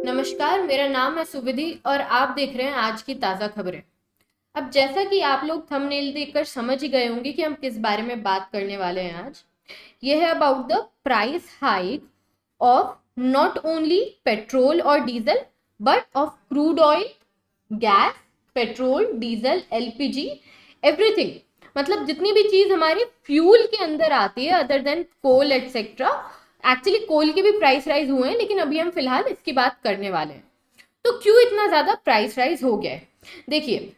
नमस्कार, मेरा नाम है सुविधि और आप देख रहे हैं आज की ताज़ा खबरें। अब जैसा कि आप लोग थंबनेल देखकर समझ ही गए होंगे कि हम किस बारे में बात करने वाले हैं आज। यह है about the price hike of not only petrol और diesel but of crude oil, gas, petrol, diesel, LPG, everything. मतलब जितनी भी चीज हमारे फ्यूल के अंदर आती है अदर देन कोल एटसेट्रा। एक्चुअली कोल के भी प्राइस राइज हुए हैं, लेकिन अभी हम फिलहाल इसकी बात करने वाले हैं। तो क्यों इतना ज्यादा प्राइस राइज हो गया है? देखिए,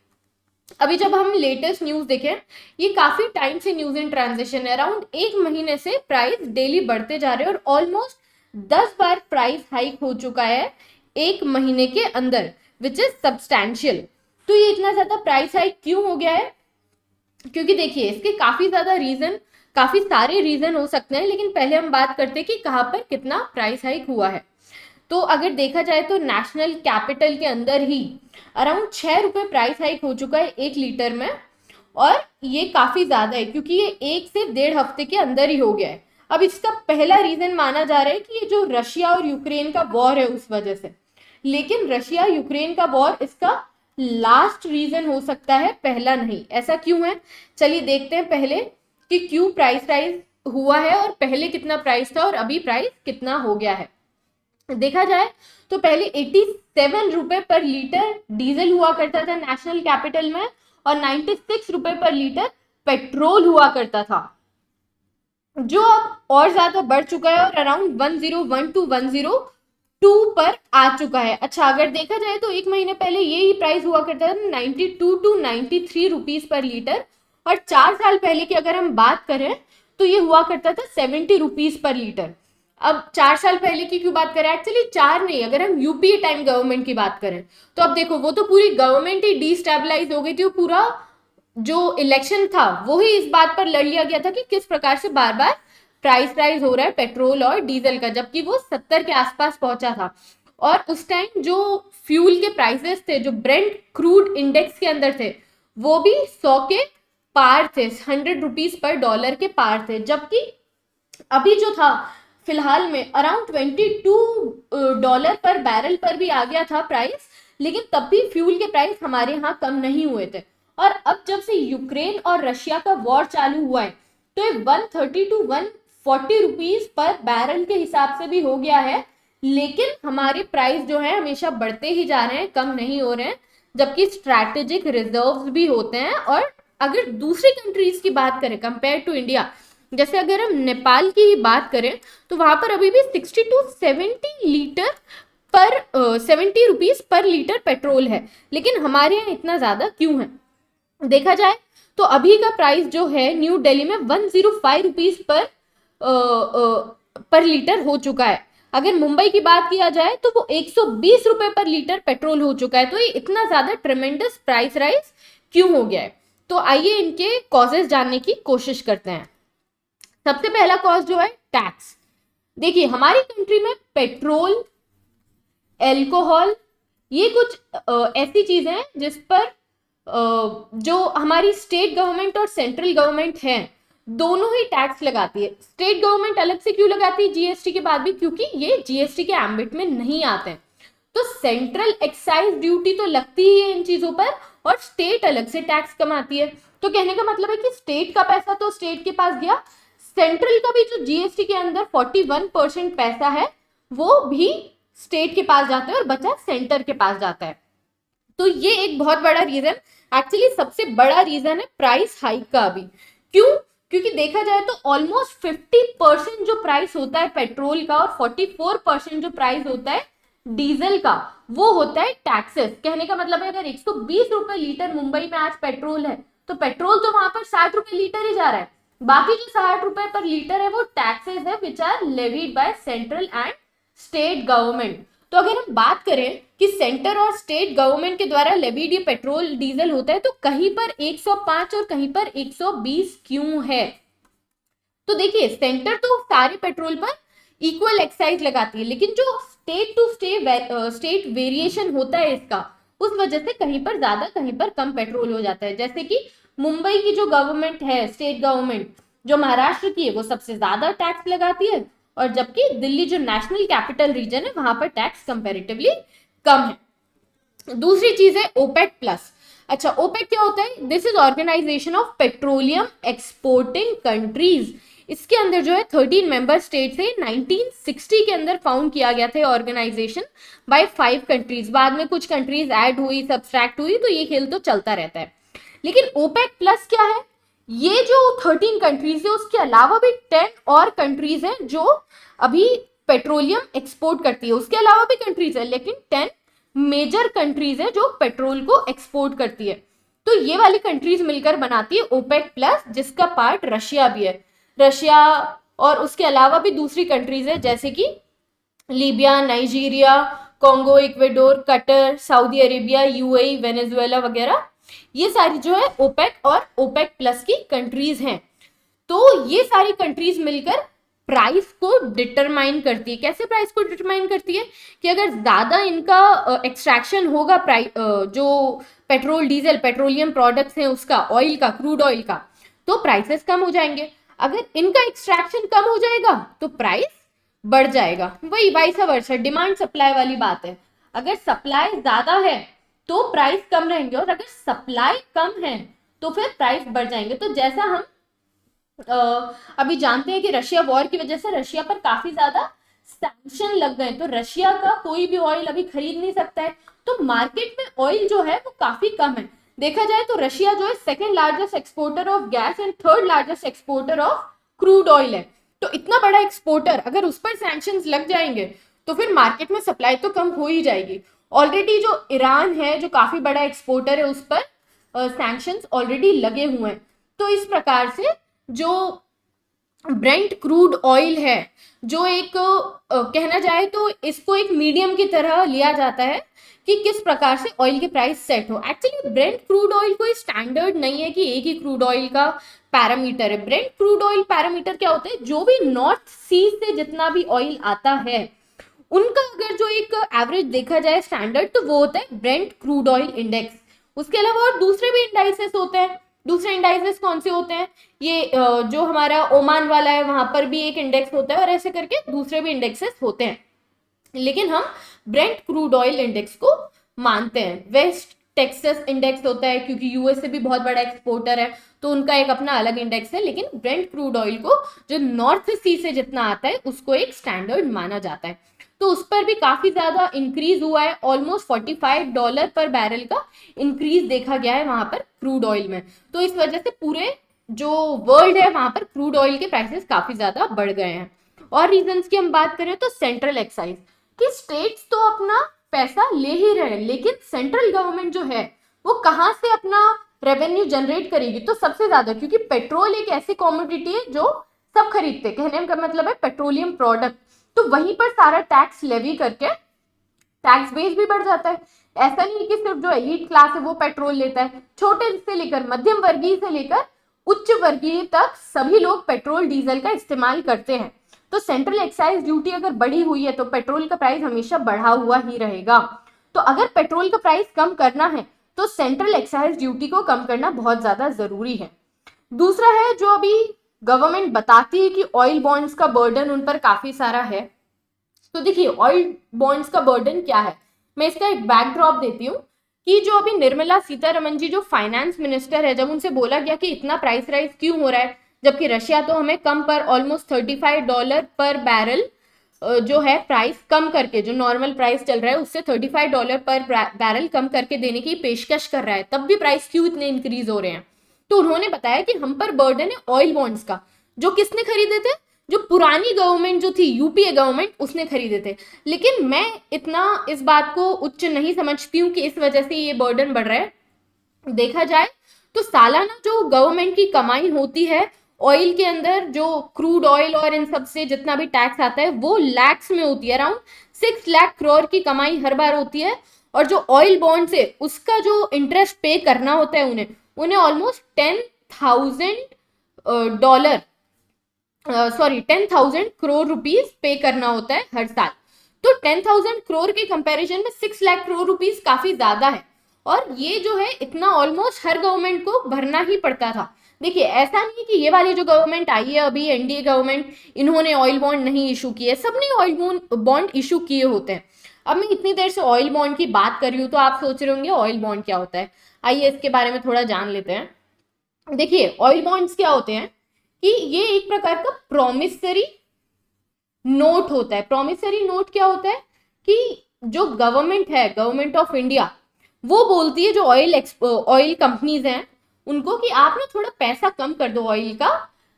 अभी जब हम लेटेस्ट न्यूज देखें, ये काफी टाइम से न्यूज इन ट्रांजिशन है। अराउंड एक महीने से प्राइस डेली बढ़ते जा रहे हैं और ऑलमोस्ट 10 बार प्राइस हाइक हो चुका है एक महीने के अंदर, विच इज सब्सटैंशियल। तो ये इतना ज्यादा प्राइस हाइक क्यों हो गया है? क्योंकि देखिए, इसके काफी सारे रीजन हो सकते हैं, लेकिन पहले हम बात करते हैं कि कहाँ पर कितना प्राइस हाइक हुआ है। तो अगर देखा जाए तो नेशनल कैपिटल के अंदर ही अराउंड 6 रुपए प्राइस हाइक हो चुका है 1 लीटर में। और ये काफी ज्यादा है क्योंकि ये 1 से 1.5 हफ्ते के अंदर ही हो गया है। अब इसका पहला रीजन माना जा रहा है कि ये जो रशिया और यूक्रेन का वॉर है उस वजह से, लेकिन रशिया यूक्रेन का वॉर इसका लास्ट रीजन हो सकता है, पहला नहीं। ऐसा क्यों है? चलिए देखते हैं पहले कि क्यों प्राइस राइज हुआ है और पहले कितना प्राइस था और अभी प्राइस कितना हो गया है। देखा जाए तो पहले 87 रुपए पर लीटर डीजल हुआ करता था नेशनल कैपिटल में, और 96 रुपए पर लीटर पेट्रोल हुआ करता था, जो अब और ज्यादा बढ़ चुका है और अराउंड 101 टू 102 पर आ चुका है। अच्छा, अगर देखा जाए तो एक महीने पहले ये ही प्राइस हुआ करता था 92 टू 93 रुपीज पर लीटर। और 4 साल पहले की अगर हम बात करें तो ये हुआ करता था 70 रुपीज पर लीटर। अब 4 साल पहले की क्यों बात करें? एक्चुअली चार नहीं, अगर हम यूपीए टाइम गवर्नमेंट की बात करें तो अब देखो, वो तो पूरी गवर्नमेंट ही डिस्टेबलाइज हो गई थी। वो पूरा जो इलेक्शन था वो ही इस बात पर लड़ लिया गया था कि किस प्रकार से बार बार प्राइस राइज हो रहा है पेट्रोल और डीजल का, जबकि वो 70 के आसपास पहुंचा था। और उस टाइम जो फ्यूल के प्राइसेस थे, जो ब्रेंट क्रूड इंडेक्स के अंदर थे, वो भी 100 के पार थे, 100 रुपीज पर डॉलर के पार थे। जबकि अभी जो था फिलहाल में अराउंड $22 पर बैरल पर भी आ गया था प्राइस, लेकिन तब भी फ्यूल के प्राइस हमारे यहाँ कम नहीं हुए थे। और अब जब से यूक्रेन और रशिया का वॉर चालू हुआ है तो ये 130 टू 140 रुपीज पर बैरल के हिसाब से भी हो गया है। लेकिन हमारे प्राइस जो है हमेशा बढ़ते ही जा रहे हैं, कम नहीं हो रहे हैं, जबकि स्ट्रैटेजिक रिजर्व्स भी होते हैं। और अगर दूसरी कंट्रीज की बात करें कंपेयर टू इंडिया, जैसे अगर हम नेपाल की ही बात करें तो वहां पर अभी भी 60 टू 70 लीटर पर 70 रुपीज पर लीटर पेट्रोल है। लेकिन हमारे यहाँ इतना ज्यादा क्यों है? देखा जाए तो अभी का प्राइस जो है न्यू दिल्ली में 105 रुपीज पर लीटर हो चुका है। अगर मुंबई की बात किया जाए तो वो 120 रुपए पर लीटर पेट्रोल हो चुका है। तो ये इतना ज्यादा ट्रेमेंडस प्राइस राइज क्यों हो गया है? तो आइए इनके कॉजेस जानने की कोशिश करते हैं। सबसे पहला कॉज जो है टैक्स। देखिए, हमारी कंट्री में पेट्रोल, एल्कोहल, ये कुछ ऐसी चीजें हैं जिस पर जो हमारी स्टेट गवर्नमेंट और सेंट्रल गवर्नमेंट है दोनों ही टैक्स लगाती है। स्टेट गवर्नमेंट अलग से क्यों लगाती है जीएसटी के बाद भी? क्योंकि ये जीएसटी के एम्बिट में नहीं आते हैं। तो सेंट्रल एक्साइज ड्यूटी तो लगती ही है इन चीजों पर, और स्टेट अलग से टैक्स कमाती है। तो कहने का मतलब है कि स्टेट का पैसा तो स्टेट के पास गया, सेंट्रल का भी जो जीएसटी के अंदर 41% पैसा है वो भी स्टेट के पास जाता है और बचा सेंटर के पास जाता है। तो ये एक बहुत बड़ा रीजन, एक्चुअली सबसे बड़ा रीजन है प्राइस हाइक का अभी। क्यों? क्योंकि देखा जाए तो ऑलमोस्ट 50% जो प्राइस होता है पेट्रोल का और 44% जो प्राइस होता है डीजल का, वो होता है टैक्सेस। कहने का मतलब है अगर 120 रुपए लीटर मुंबई में आज पेट्रोल है तो पेट्रोल तो वहां पर 60 रुपए लीटर ही जा रहा है। बाकी जो 60 रुपए पर लीटर है वो टैक्सेस है which are levied by central and state government. तो अगर हम बात करें कि सेंटर और स्टेट गवर्नमेंट के द्वारा लेविड ये पेट्रोल डीजल होता है, तो कहीं पर 105 और कहीं पर 120 क्यों है? तो देखिए, सेंटर तो सारे पेट्रोल पर इक्वल एक्साइज लगाती है, लेकिन जो स्टेट टू स्टेट वेरिएशन होता है इसका, उस वजह से कहीं पर ज्यादा कहीं पर कम पेट्रोल हो जाता है। जैसे कि मुंबई की जो गवर्नमेंट है, स्टेट गवर्नमेंट, जो महाराष्ट्र की है, वो सबसे ज्यादा टैक्स लगाती है, और जबकि दिल्ली जो नेशनल कैपिटल रीजन है वहां पर टैक्स कंपैरेटिवली कम है। दूसरी चीज है ओपेक प्लस। अच्छा, ओपेक क्या होता है? This is organisation of petroleum exporting countries. इसके अंदर जो है 13 मेंबर स्टेट से 1960 के अंदर फाउंड किया गया था ऑर्गेनाइजेशन बाय 5 कंट्रीज। बाद में कुछ कंट्रीज ऐड हुई, सब्सट्रैक्ट हुई, तो ये खेल तो चलता रहता है। लेकिन ओपेक प्लस क्या है? ये जो 13 कंट्रीज है उसके अलावा भी 10 और कंट्रीज हैं जो अभी पेट्रोलियम एक्सपोर्ट करती है। उसके अलावा भी कंट्रीज है, लेकिन 10 मेजर कंट्रीज है जो पेट्रोल को एक्सपोर्ट करती है। तो ये वाली कंट्रीज मिलकर बनाती है ओपेक प्लस, जिसका पार्ट रशिया भी है। रशिया और उसके अलावा भी दूसरी कंट्रीज है जैसे कि Libya, Nigeria, Congo, Ecuador, Qatar, Saudi Arabia, UAE, Venezuela वगैरह। ये सारी जो है ओपेक और ओपेक प्लस की कंट्रीज हैं। तो ये सारी कंट्रीज मिलकर प्राइस को डिटरमाइन करती है। कैसे प्राइस को डिटरमाइन करती है? कि अगर ज्यादा इनका एक्सट्रैक्शन होगा जो पेट्रोल, डीजल, पेट्रोलियम प्रोडक्ट्स हैं उसका, ऑयल का, क्रूड ऑयल का, तो प्राइसेस कम हो जाएंगे। अगर इनका एक्सट्रैक्शन कम हो जाएगा तो प्राइस बढ़ जाएगा। वही वाइस वर्सा, डिमांड सप्लाई वाली बात है। अगर सप्लाई ज्यादा है तो प्राइस कम रहेंगे, और अगर सप्लाई कम है तो फिर प्राइस बढ़ जाएंगे। तो जैसा हम अभी जानते हैं कि रशिया वॉर की वजह से रशिया पर काफी ज्यादा सैंक्शन लग गए, तो रशिया का कोई भी ऑयल अभी खरीद नहीं सकता है। तो मार्केट में ऑयल जो है वो काफी कम है। देखा जाए तो रशिया जो है second largest exporter of gas and third largest exporter of crude oil है। तो इतना बड़ा एक्सपोर्टर, अगर उस पर सैंक्शंस लग जाएंगे तो फिर मार्केट में सप्लाई तो कम हो ही जाएगी। ऑलरेडी जो ईरान है जो काफी बड़ा एक्सपोर्टर है, उस पर सैंक्शंस ऑलरेडी लगे हुए हैं। तो इस प्रकार से जो ब्रेंट क्रूड ऑयल है, जो एक कहना जाए तो इसको एक मीडियम की तरह लिया जाता है कि किस प्रकार से ऑयल के प्राइस सेट हो। एक्चुअली ब्रेंट क्रूड ऑयल कोई स्टैंडर्ड नहीं है कि एक ही क्रूड ऑयल का पैरामीटर है। ब्रेंट क्रूड ऑयल पैरामीटर क्या होता है? जो भी नॉर्थ सी से जितना भी ऑयल आता है उनका अगर जो एक एवरेज देखा जाए स्टैंडर्ड, तो वो होता है ब्रेंट क्रूड ऑयल इंडेक्स। उसके अलावा और दूसरे भी इंडाइसेस होते हैं। दूसरे इंडाइसेस कौन से होते हैं? ये जो हमारा ओमान वाला है वहां पर भी एक इंडेक्स होता है, और ऐसे करके दूसरे भी इंडेक्सेस होते हैं। लेकिन हम ब्रेंट क्रूड ऑयल इंडेक्स को मानते हैं। वेस्ट टेक्सास इंडेक्स होता है क्योंकि यूएस से भी बहुत बड़ा एक्सपोर्टर है, तो उनका एक अपना अलग इंडेक्स है। लेकिन ब्रेंट क्रूड ऑयल को जो नॉर्थ सी से जितना आता है उसको एक स्टैंडर्ड माना जाता है। तो उस पर भी काफी ज्यादा इंक्रीज हुआ है। ऑलमोस्ट $45 पर बैरल का इंक्रीज देखा गया है वहां पर क्रूड ऑयल में। तो इस वजह से पूरे जो वर्ल्ड है वहां पर क्रूड ऑयल के प्राइसेस काफी ज्यादा बढ़ गए हैं। और रीजंस की हम बात करें तो सेंट्रल एक्साइज, कि स्टेट्स तो अपना पैसा ले ही रहे हैं, लेकिन सेंट्रल गवर्नमेंट जो है वो कहाँ से अपना रेवेन्यू जनरेट करेगी? तो सबसे ज्यादा, क्योंकि पेट्रोल एक ऐसी कॉमोडिटी है जो सब खरीदते, कहने का मतलब है पेट्रोलियम प्रोडक्ट, तो वहीं पर सारा टैक्स लेवी करके टैक्स बेस भी बढ़ जाता है। ऐसा नहीं कि सिर्फ जो एलीट क्लास है वो पेट्रोल लेता है, छोटे से लेकर मध्यम वर्गीय से लेकर उच्च वर्गीय तक सभी लोग पेट्रोल डीजल का इस्तेमाल करते हैं। तो सेंट्रल एक्साइज ड्यूटी अगर बढ़ी हुई है तो पेट्रोल का प्राइस हमेशा बढ़ा हुआ ही रहेगा। तो अगर पेट्रोल का प्राइस कम करना है तो सेंट्रल एक्साइज ड्यूटी को कम करना बहुत ज्यादा जरूरी है। दूसरा है, जो अभी गवर्नमेंट बताती है कि ऑयल बॉन्ड्स का बर्डन उन पर काफी सारा है। तो देखिए ऑयल बॉन्ड्स का बर्डन क्या है, मैं इसका एक बैकड्रॉप देती हूँ कि जो अभी निर्मला सीतारमन जी जो फाइनेंस मिनिस्टर है, जब उनसे बोला गया कि इतना प्राइस राइज क्यों हो रहा है, जबकि रशिया तो हमें कम पर ऑलमोस्ट $35 पर बैरल जो है प्राइस कम करके, जो नॉर्मल प्राइस चल रहा है उससे $35 पर बैरल कम करके देने की पेशकश कर रहा है, तब भी प्राइस क्यों इतने इंक्रीज हो रहे हैं? तो उन्होंने बताया कि हम पर बर्डन है ऑयल बॉन्ड्स का, जो किसने खरीदे थे? जो पुरानी गवर्नमेंट जो थी, यूपीए गवर्नमेंट, उसने खरीदे थे। लेकिन मैं इतना इस बात को उच्च नहीं समझती हूँ कि इस वजह से ये बर्डन बढ़ रहा है। देखा जाए तो सालाना जो गवर्नमेंट की कमाई होती है ऑयल के अंदर, जो क्रूड ऑयल और इन सब से जितना भी टैक्स आता है वो लैक्स में होती है। अराउंड 6 लाख करोड़ की कमाई हर बार होती है। और जो ऑयल बॉन्ड से उसका जो इंटरेस्ट पे करना होता है उन्हें ऑलमोस्ट $10,000 करोड़ रुपीस पे करना होता है हर साल। तो 10,000 करोड़ के कंपैरिजन में 6 लाख करोड़ रुपीस काफी ज्यादा है, और ये जो है इतना ऑलमोस्ट हर गवर्नमेंट को भरना ही पड़ता था। देखिए ऐसा नहीं है कि ये वाली जो गवर्नमेंट आई है अभी एनडीए गवर्नमेंट, इन्होंने ऑयल बॉन्ड नहीं इशू किए, सबने ऑयल बॉन्ड इशू किए होते हैं। अब मैं इतनी देर से ऑयल बॉन्ड की बात कर रही हूँ तो आप सोच रहे होंगे ऑयल बॉन्ड क्या होता है, आइए इसके बारे में थोड़ा जान लेते हैं। देखिए ऑयल बॉन्ड्स क्या होते हैं कि ये एक प्रकार का प्रॉमिसरी नोट होता है। प्रॉमिसरी नोट क्या होता है कि जो गवर्नमेंट है, गवर्नमेंट ऑफ इंडिया, वो बोलती है जो ऑयल कंपनीज हैं उनको कि आप ना थोड़ा पैसा कम कर दो ऑयल का,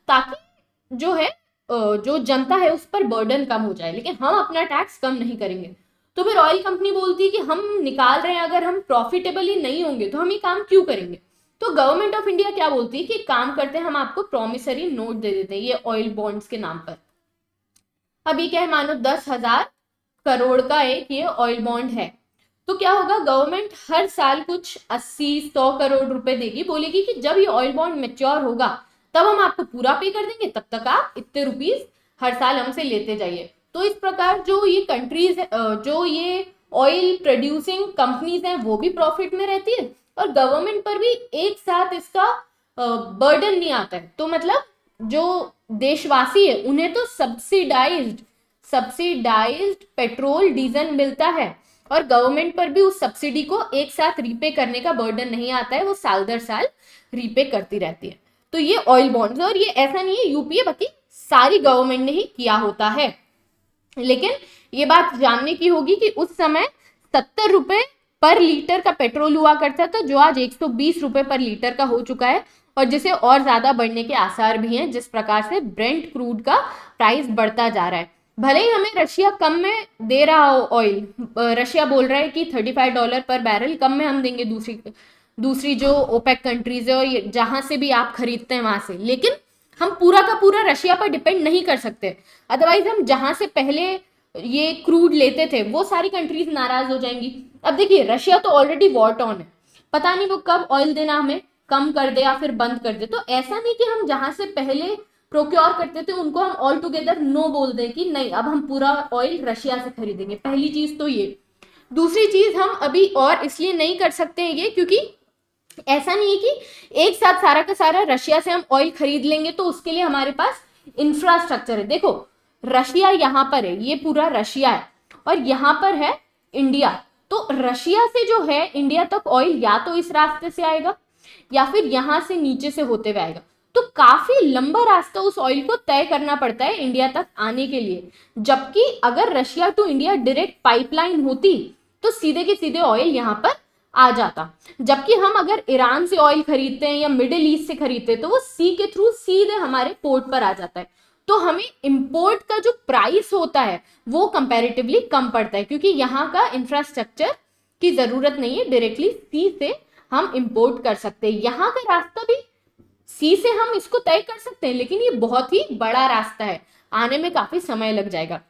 ताकि जो है जो जनता है उस पर बर्डन कम हो जाए, लेकिन हम अपना टैक्स कम नहीं करेंगे। तो फिर ऑयल कंपनी बोलती है कि हम निकाल रहे हैं, अगर हम प्रॉफिटेबल ही नहीं होंगे तो हम ये काम क्यों करेंगे। तो गवर्नमेंट ऑफ इंडिया क्या बोलती है कि काम करते हैं, हम आपको प्रॉमिसरी नोट दे देते हैं ये ऑयल बॉन्ड्स के नाम पर। अब ये क्या है, मानो 10,000 करोड़ का एक ये ऑयल बॉन्ड है, तो क्या होगा, गवर्नमेंट हर साल कुछ 80-100 करोड़ रुपए देगी, बोलेगी कि जब ये ऑयल बॉन्ड मैच्योर होगा तब हम आपको पूरा पे कर देंगे, तब तक आप इतने रुपीस हर साल हमसे लेते जाइए। तो इस प्रकार जो ये कंट्रीज जो ये ऑयल प्रोड्यूसिंग कंपनीज हैं वो भी प्रॉफिट में रहती है और गवर्नमेंट पर भी एक साथ इसका बर्डन नहीं आता है। तो मतलब जो देशवासी है उन्हें तो सब्सिडाइज्ड पेट्रोल डीजल मिलता है और गवर्नमेंट पर भी उस सब्सिडी को एक साथ रीपे करने का बर्डन नहीं आता है, वो साल दर साल रीपे करती रहती है। तो ये ऑयल बॉन्ड्स, और ये ऐसा नहीं है यूपीए, बाकी सारी गवर्नमेंट ने ही किया होता है। लेकिन ये बात जानने की होगी कि उस समय 70 रुपए पर लीटर का पेट्रोल हुआ करता था, जो आज 120 रुपए पर लीटर का हो चुका है और जिसे और ज्यादा बढ़ने के आसार भी हैं, जिस प्रकार से ब्रेंट क्रूड का प्राइस बढ़ता जा रहा है। भले ही हमें रशिया कम में दे रहा हो ऑयल, रशिया बोल रहा है कि $35 पर बैरल कम में हम देंगे दूसरी जो ओपेक कंट्रीज है और जहां से भी आप खरीदते हैं वहां से, लेकिन हम पूरा का पूरा रशिया पर डिपेंड नहीं कर सकते। अदरवाइज हम जहां से पहले ये क्रूड लेते थे वो सारी कंट्रीज नाराज हो जाएंगी। अब देखिए रशिया तो ऑलरेडी वॉर ऑन है, पता नहीं वो कब ऑयल देना हमें कम कर दे या फिर बंद कर दे। तो ऐसा नहीं कि हम जहां से पहले प्रोक्योर करते थे उनको हम ऑल टुगेदर नो बोल दें कि नहीं अब हम पूरा ऑयल रशिया से खरीदेंगे। पहली चीज तो ये। दूसरी चीज, हम अभी और इसलिए नहीं कर सकते हैं ये क्योंकि ऐसा नहीं है कि एक साथ सारा का सारा रशिया से हम ऑयल खरीद लेंगे, तो उसके लिए हमारे पास इंफ्रास्ट्रक्चर है। देखो रशिया यहाँ पर है, ये पूरा रशिया है और यहाँ पर है इंडिया। तो रशिया से जो है इंडिया तक ऑयल या तो इस रास्ते से आएगा या फिर यहाँ से नीचे से होते हुए आएगा। तो काफी लंबा रास्ता उस ऑयल को तय करना पड़ता है इंडिया तक आने के लिए। जबकि अगर Russia to India direct pipeline होती तो सीधे के सीधे ऑयल यहाँ पर आ जाता। जबकि हम अगर ईरान से ऑयल खरीदते हैं या मिडिल ईस्ट से खरीदते हैं तो वो सी के थ्रू सीधे हमारे पोर्ट पर आ जाता है। तो हमें इंपोर्ट का जो प्राइस होता है वो कंपैरेटिवली कम पड़ता है क्योंकि यहाँ का इंफ्रास्ट्रक्चर की जरूरत नहीं है, डायरेक्टली सी से हम इंपोर्ट कर सकते हैं। यहाँ का रास्ता भी सी से हम इसको तय कर सकते हैं, लेकिन ये बहुत ही बड़ा रास्ता है, आने में काफी समय लग जाएगा।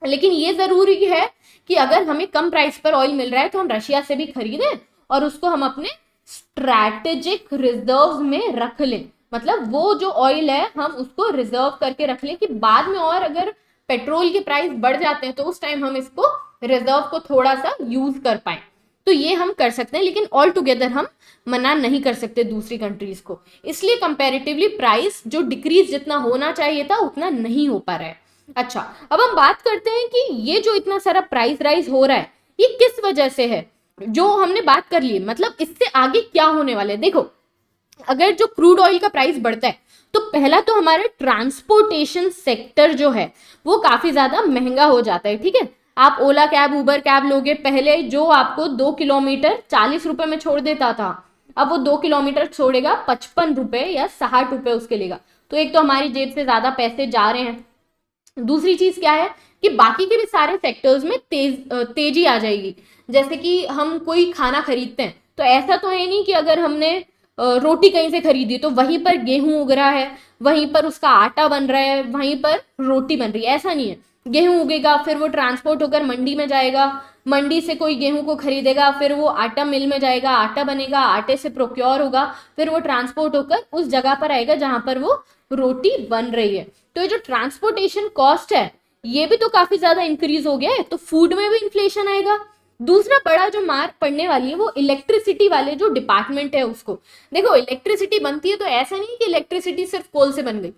लेकिन ये जरूरी है कि अगर हमें कम प्राइस पर ऑयल मिल रहा है तो हम रशिया से भी खरीदें और उसको हम अपने स्ट्रैटेजिक रिजर्व में रख लें। मतलब वो जो ऑयल है हम उसको रिजर्व करके रख लें कि बाद में और अगर पेट्रोल के प्राइस बढ़ जाते हैं तो उस टाइम हम इसको रिजर्व को थोड़ा सा यूज कर पाए। तो ये हम कर सकते हैं, लेकिन ऑल टुगेदर हम मना नहीं कर सकते दूसरी कंट्रीज को। इसलिए कंपैरेटिवली प्राइस जो डिक्रीज जितना होना चाहिए था उतना नहीं हो पा रहा है। अच्छा, अब हम बात करते हैं कि ये जो इतना सारा प्राइस राइज हो रहा है ये किस वजह से है। जो हमने बात कर ली, मतलब इससे आगे क्या होने वाला है। देखो अगर जो क्रूड ऑयल का प्राइस बढ़ता है तो पहला तो हमारे ट्रांसपोर्टेशन सेक्टर जो है वो काफी ज्यादा महंगा हो जाता है। ठीक है, आप ओला कैब उबर कैब लोगे, पहले जो आपको 2 किलोमीटर 40 रुपए में छोड़ देता था अब वो 2 किलोमीटर छोड़ेगा 55 रुपए या 60 रुपए उसके लेगा। तो एक तो हमारी जेब से ज्यादा पैसे जा रहे हैं, दूसरी चीज क्या है कि बाकी के भी सारे सेक्टर्स में तेजी आ जाएगी। जैसे कि हम कोई खाना खरीदते हैं तो ऐसा तो है नहीं कि अगर हमने रोटी कहीं से खरीदी तो वहीं पर गेहूं उग रहा है, वहीं पर उसका आटा बन रहा है, वहीं पर रोटी बन रही है, ऐसा नहीं है। गेहूं उगेगा, फिर वो ट्रांसपोर्ट होकर मंडी में जाएगा, मंडी से कोई गेहूं को खरीदेगा, फिर वो आटा मिल में जाएगा, आटा बनेगा, आटे से प्रोक्योर होगा, फिर वो ट्रांसपोर्ट होकर उस जगह पर आएगा जहां पर वो रोटी बन रही है। तो ये जो ट्रांसपोर्टेशन कॉस्ट है ये भी तो काफी ज्यादा इंक्रीज हो गया है, तो फूड में भी इन्फ्लेशन आएगा। दूसरा बड़ा जो मार पड़ने वाली है वो इलेक्ट्रिसिटी वाले जो डिपार्टमेंट है उसको। देखो इलेक्ट्रिसिटी बनती है तो ऐसा नहीं कि इलेक्ट्रिसिटी सिर्फ कोल से बन गई,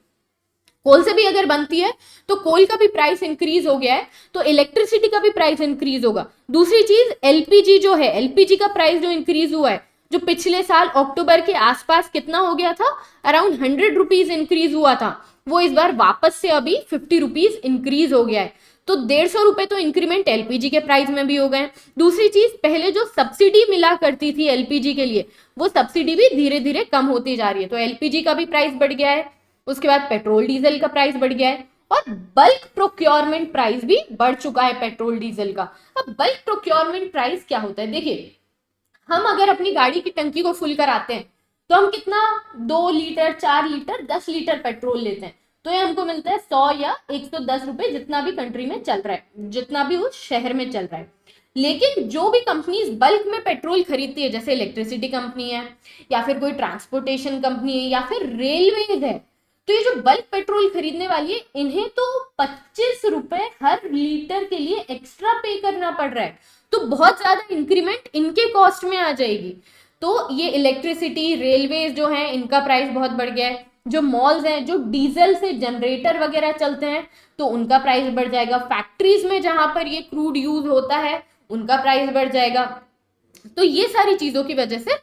कोल से भी अगर बनती है तो कोल का भी प्राइस इंक्रीज हो गया है तो इलेक्ट्रिसिटी का भी प्राइस इंक्रीज होगा। दूसरी चीज एलपीजी जो है, एलपीजी का प्राइस जो इंक्रीज हुआ है, जो पिछले साल अक्टूबर के आसपास कितना हो गया था, अराउंड 100 रुपीज इंक्रीज हुआ था, वो इस बार वापस से अभी 50 रुपीज इंक्रीज हो गया है। तो 150 रुपए तो इंक्रीमेंट एलपीजी के प्राइस में भी हो गए। दूसरी चीज पहले जो सब्सिडी मिला करती थी एलपीजी के लिए, वो सब्सिडी भी धीरे धीरे कम होती जा रही है, तो एलपीजी का भी प्राइस बढ़ गया है। उसके बाद पेट्रोल डीजल का प्राइस बढ़ गया है और बल्क प्रोक्योरमेंट प्राइस भी बढ़ चुका है पेट्रोल डीजल का। अब बल्क प्रोक्योरमेंट प्राइस क्या होता है, देखिए हम अगर अपनी गाड़ी की टंकी को फुल कराते हैं तो हम कितना 2 लीटर 4 लीटर 10 लीटर पेट्रोल लेते हैं, तो ये हमको मिलता है 100 या 110 रुपए, जितना भी कंट्री में चल रहा है, जितना भी उस शहर में चल रहा है। लेकिन जो भी कंपनीज बल्क में पेट्रोल खरीदती है, जैसे इलेक्ट्रिसिटी कंपनी है या फिर कोई ट्रांसपोर्टेशन कंपनी है या फिर रेलवेज है, तो ये जो बल्क पेट्रोल खरीदने वाली है इन्हें तो 25 रुपए हर लीटर के लिए एक्स्ट्रा पे करना पड़ रहा है, तो बहुत ज्यादा इंक्रीमेंट इनके कॉस्ट में आ जाएगी। तो ये इलेक्ट्रिसिटी रेलवे जो है इनका प्राइस बहुत बढ़ गया है। जो मॉल्स हैं जो डीजल से जनरेटर वगैरह चलते हैं तो उनका प्राइस बढ़ जाएगा। फैक्ट्रीज में जहां पर ये क्रूड यूज होता है उनका प्राइस बढ़ जाएगा। तो ये सारी चीजों की वजह से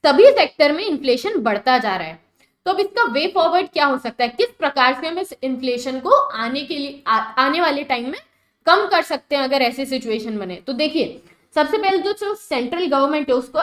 सभी सेक्टर में इन्फ्लेशन बढ़ता जा रहा है। तो अब इसका वे फॉरवर्ड क्या हो सकता है, किस प्रकार से हम इस इन्फ्लेशन को आने के लिए आने वाले टाइम में कम कर सकते हैं अगर ऐसी सिचुएशन बने। तो देखिए सबसे पहले तो जो सेंट्रल गवर्नमेंट है उसको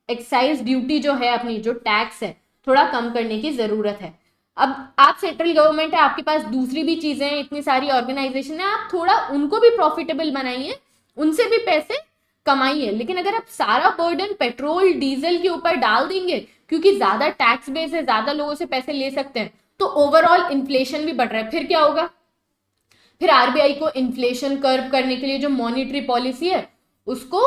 एक्साइज ड्यूटी जो है अपनी जो टैक्स है थोड़ा कम करने की जरूरत है। अब आप सेंट्रल गवर्नमेंट है, आपके पास दूसरी भी चीजें हैं, इतनी सारी ऑर्गेनाइजेशन है, आप थोड़ा उनको भी प्रॉफिटेबल बनाइए, उनसे भी पैसे कमाइए। लेकिन अगर आप सारा बर्डन पेट्रोल डीजल के ऊपर डाल देंगे, क्योंकि ज्यादा टैक्स बेस है, ज्यादा लोगों से पैसे ले सकते हैं, तो ओवरऑल इन्फ्लेशन भी बढ़ रहा है। फिर क्या होगा, फिर आरबीआई को इन्फ्लेशन कर्व करने के लिए जो मॉनिटरी पॉलिसी है उसको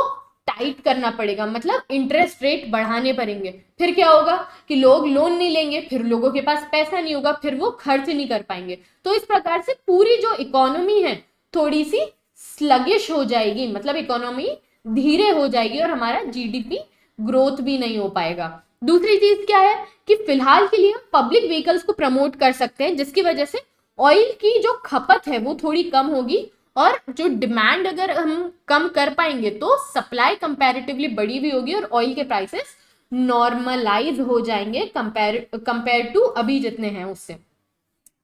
टाइट करना पड़ेगा, मतलब इंटरेस्ट रेट बढ़ाने पड़ेंगे। फिर क्या होगा कि लोग लोन नहीं लेंगे, फिर लोगों के पास पैसा नहीं होगा, फिर वो खर्च नहीं कर पाएंगे। तो इस प्रकार से पूरी जो इकोनॉमी है थोड़ी सी स्लगिश हो जाएगी, मतलब इकोनॉमी धीरे हो जाएगी और हमारा जीडीपी ग्रोथ भी नहीं हो पाएगा। दूसरी चीज क्या है कि फिलहाल के लिए हम पब्लिक व्हीकल्स को प्रमोट कर सकते हैं, जिसकी वजह से ऑयल की जो खपत है वो थोड़ी कम होगी और जो डिमांड अगर हम कम कर पाएंगे तो सप्लाई कंपैरेटिवली बड़ी भी होगी और ऑयल के प्राइसेस नॉर्मलाइज हो जाएंगे कंपेयर टू अभी जितने हैं उससे।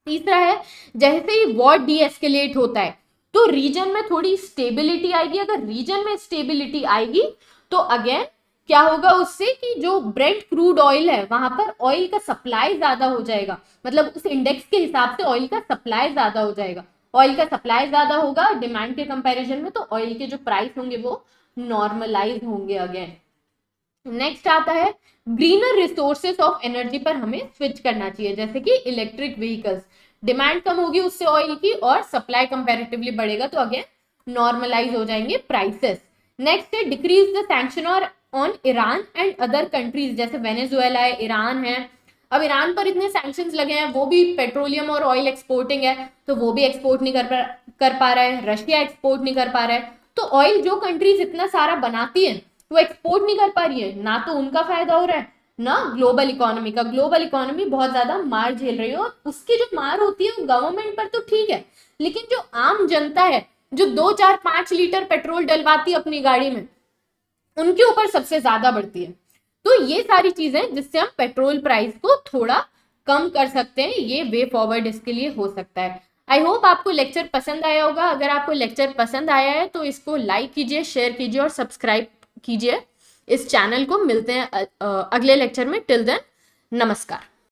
तीसरा है जैसे ही वॉर डीएस्केलेट होता है तो रीजन में थोड़ी स्टेबिलिटी आएगी। अगर रीजन में स्टेबिलिटी आएगी तो अगेन क्या होगा उससे कि जो ब्रेंट क्रूड ऑयल है वहां पर ऑयल का सप्लाई ज्यादा हो जाएगा, मतलब उस इंडेक्स के हिसाब से ऑयल का सप्लाई ज्यादा हो जाएगा। ऑयल का सप्लाई ज्यादा होगा डिमांड के कंपैरिजन में, तो ऑयल के जो प्राइस होंगे वो नॉर्मलाइज होंगे अगेन। नेक्स्ट आता है ग्रीनर रिसोर्सेस ऑफ एनर्जी पर हमें स्विच करना चाहिए, जैसे कि इलेक्ट्रिक व्हीकल्स। डिमांड कम होगी उससे ऑयल की और सप्लाई कंपैरेटिवली बढ़ेगा, तो अगेन नॉर्मलाइज हो जाएंगे प्राइसेस। नेक्स्ट है डिक्रीज द सैंक्शन और on Iran and other countries, जैसे वेनेजुएला है, ईरान है। अब ईरान पर इतने सैंक्शंस लगे हैं, वो भी पेट्रोलियम और ऑयल एक्सपोर्टिंग है, तो वो भी एक्सपोर्ट नहीं कर पा रहा है। रशिया एक्सपोर्ट नहीं कर पा रहा है, तो ऑयल जो कंट्रीज इतना सारा बनाती है वो एक्सपोर्ट नहीं कर पा रही है, ना तो उनका फायदा हो रहा है ना ग्लोबल इकोनॉमी का। ग्लोबल इकोनॉमी बहुत ज्यादा मार झेल रही है और उसकी जो मार होती है वो गवर्नमेंट पर तो ठीक है, लेकिन जो आम जनता है जो 2 4 5 लीटर पेट्रोल डलवाती है अपनी गाड़ी में, उनके ऊपर सबसे ज्यादा बढ़ती है। तो ये सारी चीजें जिससे हम पेट्रोल प्राइस को थोड़ा कम कर सकते हैं, ये वे फॉरवर्ड इसके लिए हो सकता है। आई होप आपको लेक्चर पसंद आया होगा। अगर आपको लेक्चर पसंद आया है तो इसको लाइक कीजिए, शेयर कीजिए और सब्सक्राइब कीजिए इस चैनल को। मिलते हैं अगले लेक्चर में। टिल देन नमस्कार।